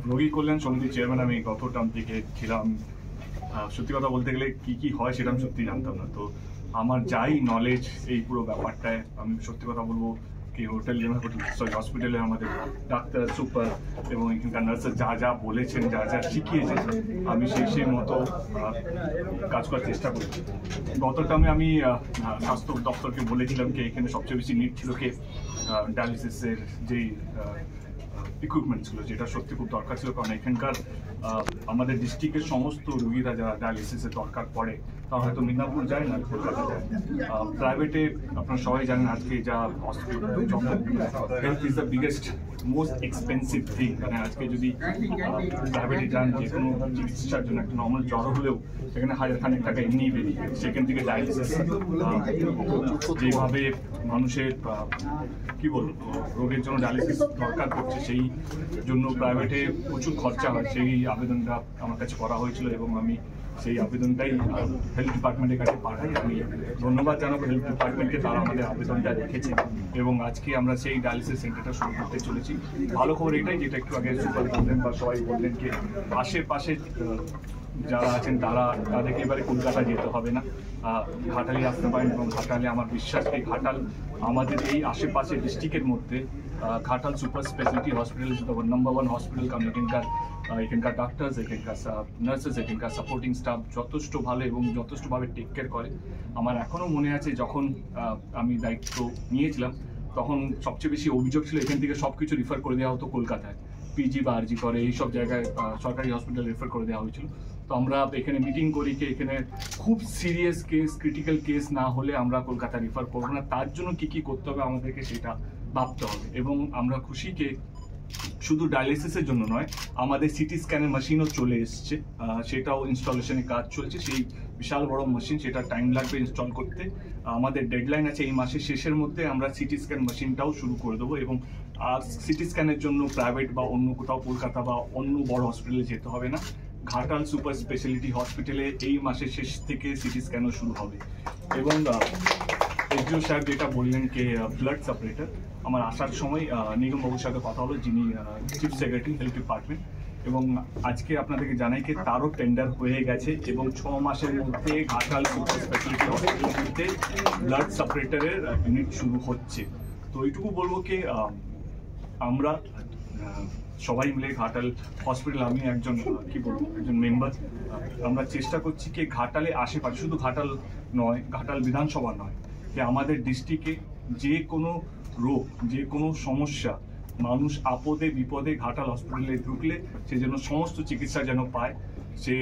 রোগী কল্যাণ সমিতির চেয়ারম্যান আমি গত টার্ম থেকে ছিলাম। সত্যি কথা বলতে গেলে কি কি হয় সেটা আমি সত্যি জানতাম না। তো আমার যাই নলেজ এই পুরো ব্যাপারটায়, আমি সত্যি কথা বলবো কি হসপিটালে আমাদের ডাক্তার সুপার এবং এখানকার নার্সের যা যা বলেছেন, যা যা শিখিয়েছেন, আমি সেই মতো কাজ করার চেষ্টা করেছি। গত টার্মে আমি স্বাস্থ্য দপ্তরকে বলেছিলাম কি এখানে সবচেয়ে বেশি নিড ছিল কি ডায়ালিসিসের যেই ইকুইপমেন্ট ছিল, যেটা সত্যি খুব দরকার ছিল। কারণ এখানকার আমাদের ডিস্ট্রিক্টের সমস্ত রোগীরা যারা ডায়ালিসিসের দরকার পড়ে তারা হয়তো মিদনাপুর যায় না, কলকাতা যায়। প্রাইভেটে আপনারা সবাই জানেন আজকে যা hospital, health is the biggest most expensive thing. মানে আজকে যদি প্রাইভেটে যান যে কোনো চিকিৎসার জন্য একটা নর্মাল জ্বর হলেও সেখানে 1000 টাকা এমনিই বেরিয়ে যায়। সেখান থেকে ডায়ালিসিস যেভাবে মানুষের কি বলবো রোগের জন্য ডায়ালিসিস দরকার পড়ছে, সেই জন্য প্রাইভেটে প্রচুর খরচা হয়। সেই আবেদনটা আমার কাছে করা হয়েছিল এবং আমি সেই আবেদনটাই হেলথ ডিপার্টমেন্টের কাছে পাঠাই। আমি ধন্যবাদ জানাবো হেলথ ডিপার্টমেন্টকে, তারা আমাদের আবেদনটা রেখেছে এবং আজকে আমরা সেই ডায়ালিসিস সেন্টারটা শুরু করতে চলেছি। ভালো খবর এটাই, যেটা একটু আগে সুপার বললেন বা সবাই বললেন যে আশেপাশে যারা আছেন তাদেরকে এবারে কলকাতা যেতে হবে না, ঘাটালে আসতে পারেন। এবং ঘাটালে আমার বিশ্বাস এই ঘাটাল আমাদের এই আশেপাশে ডিস্ট্রিক্টের মধ্যে Ghatal super speciality hospital is the number 1 hospital. কারণ এখানকার ডাক্তার্স, এখানকার নার্সেস, এখানকার সাপোর্টিং স্টাফ যথেষ্ট ভালো এবং যথেষ্টভাবে টেক কেয়ার করে। আমার এখনও মনে আছে যখন আমি দায়িত্ব নিয়েছিলাম তখন সবচেয়ে বেশি অভিযোগ ছিল এখান থেকে সব কিছু রিফার করে দেওয়া হতো কলকাতায়, পিজি বা আরজি করে এইসব জায়গায় সরকারি হসপিটাল রেফার করে দেওয়া হয়েছিল। তো আমরা এখানে মিটিং করি কি এখানে খুব সিরিয়াস কেস, ক্রিটিক্যাল কেস না হলে আমরা কলকাতা রেফার করবো না। তার জন্য কি করতে হবে আমাদেরকে সেটা ভাবতে হবে। এবং আমরা খুশি কে শুধু ডায়ালিসিসের জন্য নয়, আমাদের সিটি স্ক্যানের মেশিনও চলে এসছে, সেটাও ইনস্টলেশনের কাজ চলছে। সেই বিশাল বড় মেশিন, সেটা টাইম লাগবে ইনস্টল করতে। আমাদের ডেডলাইন আছে এই মাসের শেষের মধ্যে আমরা সিটি স্ক্যান মেশিনটাও শুরু করে দেবো। এবং আর সিটি স্ক্যানের জন্য প্রাইভেট বা অন্য কোথাও কলকাতা বা অন্য বড় হসপিটালে যেতে হবে না। ঘাটাল সুপার স্পেশালিটি হসপিটালে এই মাসের শেষ থেকে সিটি স্ক্যানও শুরু হবে। এবং এসডিও সাহেব যেটা বললেন কে ব্লাড সেপারেটর, আমার আসার সময় নিগমবাবুর সাথে কথা হলো, যিনি চিফ সেক্রেটারি হেলথ ডিপার্টমেন্ট, এবং আজকে আপনাদেরকে জানাই কি তারও টেন্ডার হয়ে গেছে এবং 6 মাসের মধ্যে ঘাটাল সুপার স্পেশালিটি হসপিটালের মধ্যে ব্লাড সেপারেটরের ইউনিট শুরু হচ্ছে। তো এইটুকু বলবো কি আমরা সবাই মিলে ঘাটাল হসপিটাল, আমি একজন একজন মেম্বার, আমরা চেষ্টা করছি কি ঘাটালে আশেপাশে, শুধু ঘাটাল নয়, ঘাটাল বিধানসভা নয়, যে আমাদের ডিস্ট্রিক্টে যে কোনো রোগ, যে কোনো সমস্যা, মানুষ আপদে বিপদে ঘাটাল হসপিটালে ঢুকলে সে যেন সমস্ত চিকিৎসা যেন পায়। সে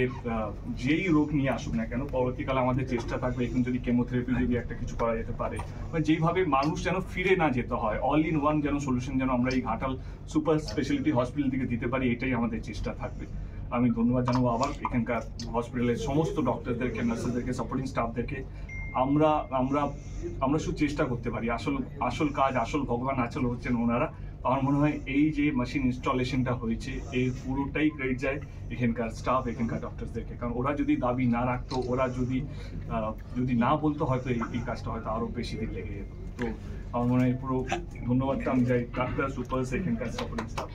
যেই রোগ নিয়ে আসুক না কেন, পরবর্তীকালে আমাদের চেষ্টা থাকবে এখন যদি কেমোথেরাপি যদি একটা কিছু করা যেতে পারে, যেইভাবে মানুষ যেন ফিরে না যেতে হয়, অল ইন ওয়ান যেন সলিউশন যেন আমরা এই ঘাটাল সুপার স্পেশালিটি হসপিটাল থেকে দিতে পারি, এটাই আমাদের চেষ্টা থাকবে। আমি ধন্যবাদ জানাবো আবার এখানকার হসপিটালের সমস্ত ডক্টরদেরকে, নার্সেসদেরকে, সাপোর্টিং স্টাফদেরকে। আমরা আমরা আমরা শুধু চেষ্টা করতে পারি, আসল কাজ, আসল ভগবান আসল হচ্ছেন ওনারা। আমার মনে হয় এই যে মেশিন ইনস্টলেশনটা হয়েছে এর পুরোটাই ক্রেডিট যায় এখানকার স্টাফ, এখানকার ডক্টরসদেরকে। কারণ ওরা যদি দাবি না রাখতো, ওরা যদি না বলতো, হয়তো এই কাজটা হয়তো আরো বেশি দিন লেগে যেত। তো আমার মনে হয় পুরো ধন্যবাদটা আমি যাই ডাক্তার, সুপার্স, এখানকার সাপোর্টিং স্টাফ।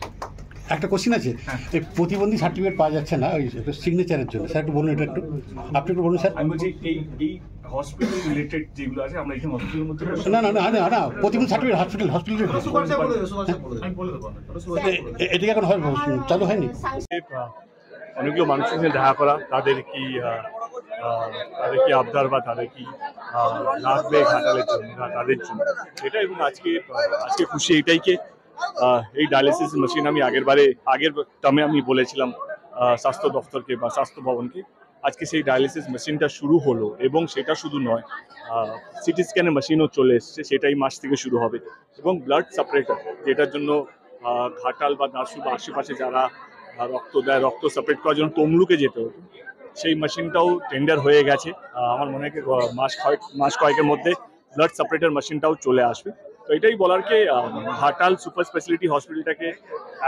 একটা কোশ্চেন আছে, এই প্রতিবন্ধী সার্টিফিকেট পাওয়া যাচ্ছে না ওই সিগনেচারের জন্য, স্যার একটু বলুন এটা একটু, আপনি একটু বলুন স্যার। আমি বলছি এই হসপিটাল রিলেটেড যেগুলো আছে আমরা এখানে হসপিটালের মধ্যে না প্রতিবন্ধী সার্টিফিকেট হসপিটাল এটা এখন চালু হয়নি। অনেকগুলো মানুষের সঙ্গে দেখা করা, তাদের কি আবদার বা তাদের কি লাগবে ঘাটালের জন্য বা তাদের জন্য এটা। এবং আজকে খুশি এটাই কি এই ডায়ালিসিস মেশিন আমি আগের টার্মে আমি বলেছিলাম স্বাস্থ্য দপ্তরকে বা স্বাস্থ্য ভবনকে, আজকে সেই ডায়ালিসিস মেশিনটা শুরু হলো। এবং সেটা শুধু নয়, সিটি স্ক্যানের মেশিনও চলে এসছে, সেটাই মাস থেকে শুরু হবে। এবং ব্লাড সেপারেটর, যেটার জন্য ঘাটাল বা দাসু বা আশেপাশে যারা রক্ত দেয়, রক্ত সেপারেট করার জন্য তমলুকে যেতে হতো, সেই মেশিনটাও টেন্ডার হয়ে গেছে। আমার মনে হয় মাস কয়েকের মধ্যে ব্লাড সেপারেটর মেশিনটাও চলে আসবে। তো এটাই বলার কে ঘাটাল সুপার স্পেশালিটি হসপিটালটাকে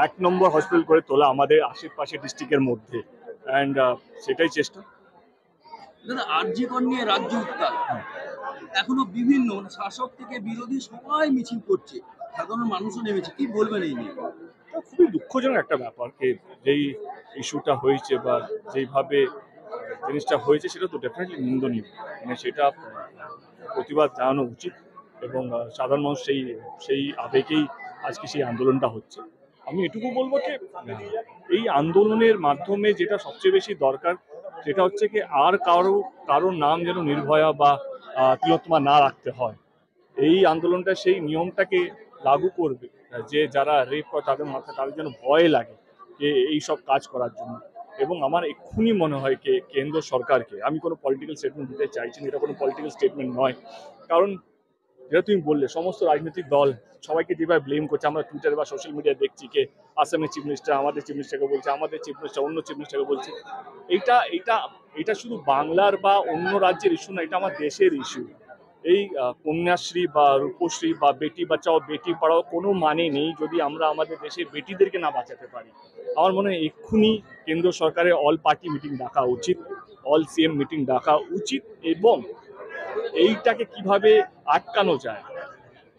1 নম্বর হসপিটাল করে তোলা আমাদের আশেপাশে ডিস্ট্রিক্টের মধ্যে, অ্যান্ড সেটাই চেষ্টা। দাদা আরজি কর নিয়ে রাজ্য উত্তাল, এখনো বিভিন্ন শাসক থেকে বিরোধী সবাই মিছিল করছে, সাধারণ মানুষও নেমেছে, কি বলবেন এই নিয়ে? তো খুবই দুঃখজনক একটা ব্যাপার যে যেই ইস্যুটা হয়েছে বা যেইভাবে জিনিসটা হয়েছে সেটা তো ডেফিনেটলি নিন্দনীয়, মানে সেটা প্রতিবাদ জানানো উচিত এবং সাধারণ মানুষ সেই আবেগেই আজকে সেই আন্দোলনটা হচ্ছে। আমি এটুকু বলবো যে এই আন্দোলনের মাধ্যমে যেটা সবচেয়ে বেশি দরকার সেটা হচ্ছে কি আর কারোর নাম যেন নির্ভয়া বা তিলোত্তমা না রাখতে হয়। এই আন্দোলনটা সেই নিয়মটাকে লাগু করবে যে যারা রেপ করে তাদের মাথায় তাদের যেন ভয় লাগে যে এই সব কাজ করার জন্য। এবং আমার এক্ষুনি মনে হয় যে কেন্দ্র সরকারকে, আমি কোনো পলিটিক্যাল স্টেটমেন্ট দিতে চাইছি না, এটা কোনো পলিটিক্যাল স্টেটমেন্ট নয়, কারণ যেটা তুমি বললে সমস্ত রাজনৈতিক দল সবাইকে যেভাবে ব্লেম করছে, আমরা টুইটারে বা সোশ্যাল মিডিয়ায় দেখছি যে আসামের চিফ মিনিস্টার আমাদের চিফ মিনিস্টারকে বলছে, আমাদের চিফ মিনিস্টার অন্য চিফ মিনিস্টারকে বলছে। এটা শুধু বাংলার বা অন্য রাজ্যের ইস্যু না, এটা আমার দেশের ইস্যু। এই কন্যাশ্রী বা রূপশ্রী বা বেটি বাঁচাও বেটি পড়াও কোনো মানে নেই যদি আমরা আমাদের দেশের বেটিদেরকে না বাঁচাতে পারি। আমার মনে হয় এক্ষুনি কেন্দ্র সরকারের অল পার্টি মিটিং ডাকা উচিত, অল সিএম মিটিং ডাকা উচিত এবং এইটাকে কিভাবে আটকানো যায়,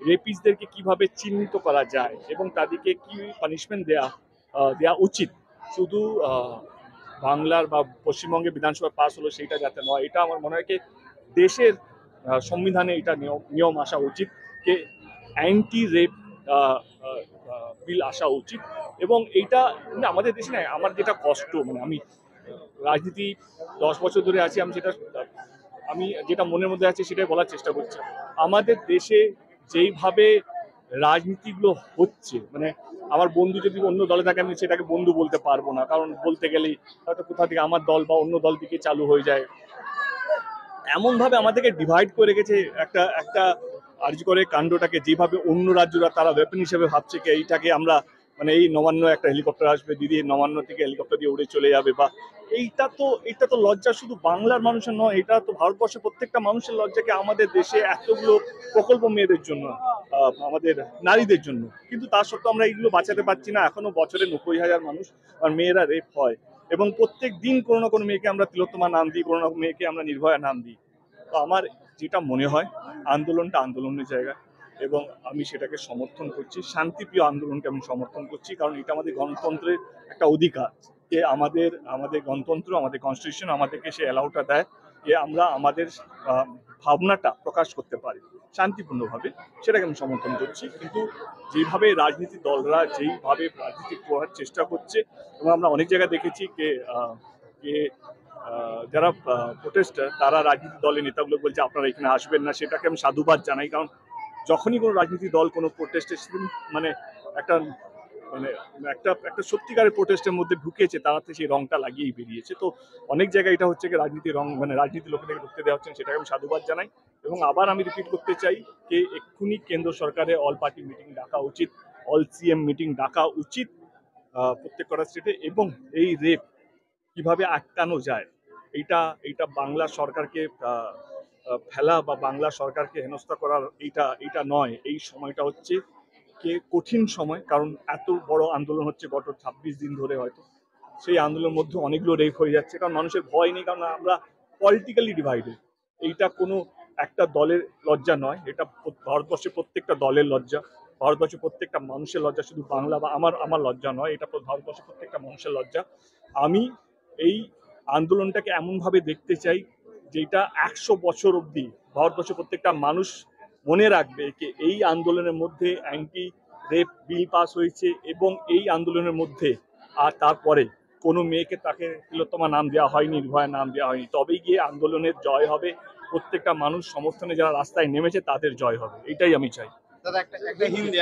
রেপিসদেরকে কিভাবে চিহ্নিত করা যায় এবং তাদেরকে কি পানিশমেন্ট দেয়া উচিত। শুধু বাংলার বা পশ্চিমবঙ্গে বিধানসভা পাস হলো সেইটা যাতে নয়, এটা আমার মনে হয় কি দেশের সংবিধানে এটা নিয়ম আসা উচিত যে অ্যান্টি রেপ বিল আসা উচিত। এবং এইটা আমাদের দেশে না, আমার যেটা কষ্ট, মানে আমি রাজনীতি 10 বছর ধরে আছি, আমি যেটা মনের মধ্যে আছে সেটাই বলার চেষ্টা করছি। আমাদের দেশে যেইভাবে রাজনীতিগুলো হচ্ছে, মানে আমার বন্ধু যদি অন্য দলে থাকে আমি সেটাকে বন্ধু বলতে পারবো না, কারণ বলতে গেলেই হয়তো কোথা থেকে আমার দল বা অন্য দল দিকে চালু হয়ে যায়। এমনভাবে আমাদেরকে ডিভাইড করে রেখেছে একটা আরজি করে কাণ্ডটাকে, যেভাবে অন্য রাজ্যরা তারা ওয়েপন হিসেবে ভাবছে কি এইটাকে আমরা, মানে এই নবান্ন একটা হেলিকপ্টার আসবে, দিদি নবান্ন থেকে হেলিকপ্টার দিয়ে উড়ে চলে যাবে, বা এইটা তো লজ্জা শুধু বাংলার মানুষের নয়, এটা তো ভারতবর্ষের প্রত্যেকটা মানুষের লজ্জাকে আমাদের দেশে এতগুলো প্রকল্প মেয়েদের জন্য, আমাদের নারীদের জন্য, কিন্তু তা সত্ত্বেও আমরা এইগুলো বাঁচাতে পারছি না। এখনো বছরে 90,000 মানুষ আর মেয়েরা রেপ হয় এবং প্রত্যেক দিন কোনো না কোনো মেয়েকে আমরা তিলোত্তমা নাম দিই, কোনো না কোনো মেয়েকে আমরা নির্ভয়া নাম দিই। তো আমার যেটা মনে হয় আন্দোলনটা আন্দোলনের জায়গা এবং আমি সেটাকে সমর্থন করছি, শান্তিপ্রিয় আন্দোলনকে আমি সমর্থন করছি, কারণ এটা আমাদের গণতন্ত্রের একটা অধিকার যে আমাদের গণতন্ত্র, আমাদের কনস্টিটিউশন আমাদেরকে সে অ্যালাউটা দেয় যে আমরা আমাদের ভাবনাটা প্রকাশ করতে পারি শান্তিপূর্ণভাবে, সেটাকে আমি সমর্থন করছি। কিন্তু যেভাবে রাজনীতি দলরা যেইভাবে রাজনীতি করার চেষ্টা করছে, এবং আমরা অনেক জায়গায় দেখেছি যে যারা প্রোটেস্টার তারা রাজনীতি দলের নেতাগুলো বলছে আপনারা এখানে আসবেন না, সেটাকে আমি সাধুবাদ জানাই, কারণ যখনই কোনো রাজনীতি দল কোনো প্রোটেস্টের মানে একটা সত্যিকারের প্রোটেস্টের মধ্যে ঢুকেছে, তারাতে সেই রংটা লাগিয়েই বেরিয়েছে। তো অনেক জায়গায় এটা হচ্ছে কি রাজনীতির রং, মানে রাজনীতি লোকেদেরকে ঢুকতে দেওয়া হচ্ছে, সেটাকে আমি সাধুবাদ জানাই। এবং আবার আমি রিপিট করতে চাই যে এক্ষুনি কেন্দ্র সরকারের অল পার্টি মিটিং ডাকা উচিত, অল সিএম মিটিং ডাকা উচিত প্রত্যেক কটা স্টেটে, এবং এই রেপ কিভাবে আটকানো যায় এইটা বাংলা সরকারকে ফেলা বা বাংলা সরকারকে হেনস্থা করার এইটা নয়। এই সময়টা হচ্ছে কে কঠিন সময়, কারণ এত বড় আন্দোলন হচ্ছে গত 26 দিন ধরে, হয়তো সেই আন্দোলনের মধ্যে অনেকগুলো রেপ হয়ে যাচ্ছে, কারণ মানুষের ভয় নেই, কারণ আমরা পলিটিক্যালি ডিভাইডেড। এইটা কোনো একটা দলের লজ্জা নয়, এটা ভারতবর্ষের প্রত্যেকটা দলের লজ্জা, ভারতবর্ষের প্রত্যেকটা মানুষের লজ্জা, শুধু বাংলা বা আমার লজ্জা নয়, এটা ভারতবর্ষের প্রত্যেকটা মানুষের লজ্জা। আমি এই আন্দোলনটাকে এমনভাবে দেখতে চাই যেটা 100 বছর অবধি ভারতবর্ষের প্রত্যেকটা মানুষ মনে রাখবে যে এই আন্দোলনের মধ্যে অ্যান্টি রেপ বিল পাস হয়েছে, এবং এই আন্দোলনের মধ্যে আর তারপরে কোনো মেয়েকে তাকে তিলোত্তমা নাম দেওয়া হয়নি, নির্ভয়া নাম দেওয়া হয়নি। তবেই গিয়ে আন্দোলনের জয় হবে, প্রত্যেকটা মানুষ সমর্থনে যারা রাস্তায় নেমেছে তাদের জয় হবে, এটাই আমি চাই। দাদা একটা হিন্দি